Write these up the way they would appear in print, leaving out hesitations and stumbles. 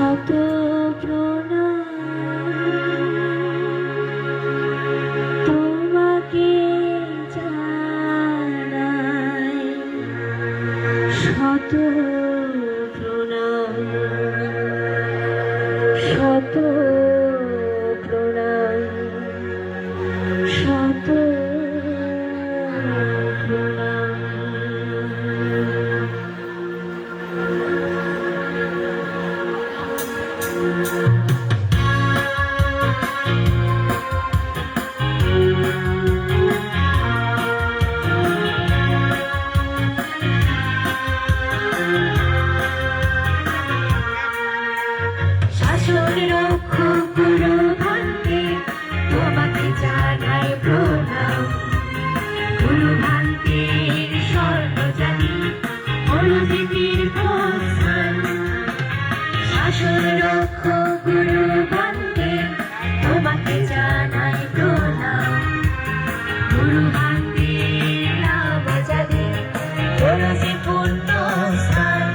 শত প্রণাম তোমাকে জানাই, শত প্রণাম, শত প্রণাম, শত প্রণাম। শাসন রক্ষক গুরু ভান্তে তোমাকে জানাই প্রণাম, গুরু ভান্তের স্বর্ণজাতি অনুভূতির প্রস্থান। শাসন রক্ষক গুরু ভান্তে তোমাকে জানাই প্রণাম, গুরু ভান্তের নামজাতি অনুভূতি পূর্ণ স্থান।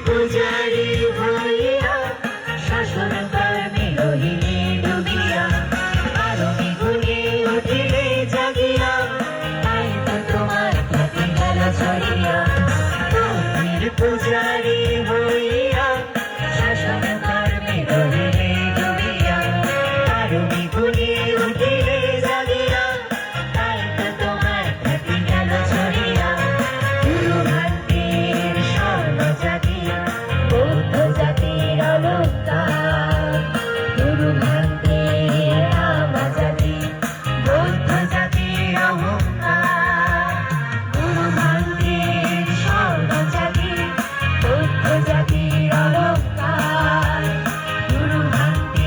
পূজারি হইয়া শাসন কর্মে রহিলে ডুবিয়া, আরবি গুণে উঠিলে জাগিয়া, তাই তো তোমার খ্যাতি গেল ছড়িয়া। পূজারি হইয়া শাসন কর্মে রহিলে ডুবিয়া, আরবি গুণে উঠিলে জাগিয়া, তাই তো তোমার খ্যাতি গেল ছড়িয়া। গুরু ভান্তের স্বর্ণজাতি বৌদ্ধ জাতির অলঙ্কার, গুরু ভান্তের নামজাতি বৌদ্ধ জাতির অহংকার। গুরু ভান্তের স্বর্ণজাতি বৌদ্ধ জাতির অলঙ্কার, গুরু ভান্তের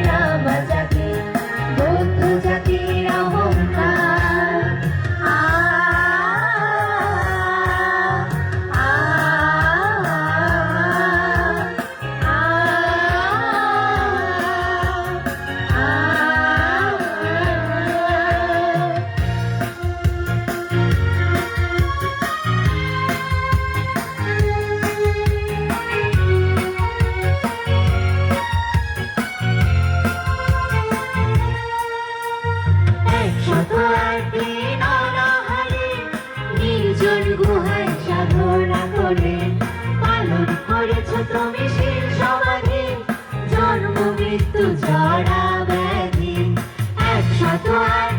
নামজাতি বৌদ্ধ জাতির অহংকার। নির্জন গুহায় সাধনা করে পালন করেছ তুমি শিল সমাধি, জন্ম মৃত্যু জড়া ব্যাধি 108